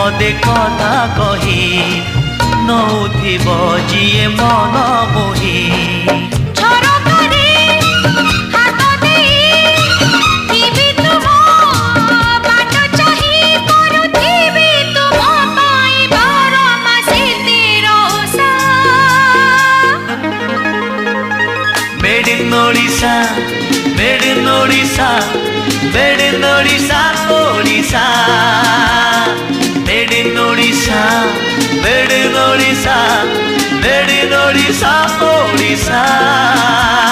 पदे कथा कही नौथिब जिए मन मोही Made in Odisha, made in Odisha, made in Odisha, Odisha. Made in Odisha, made in Odisha, made in Odisha, Odisha.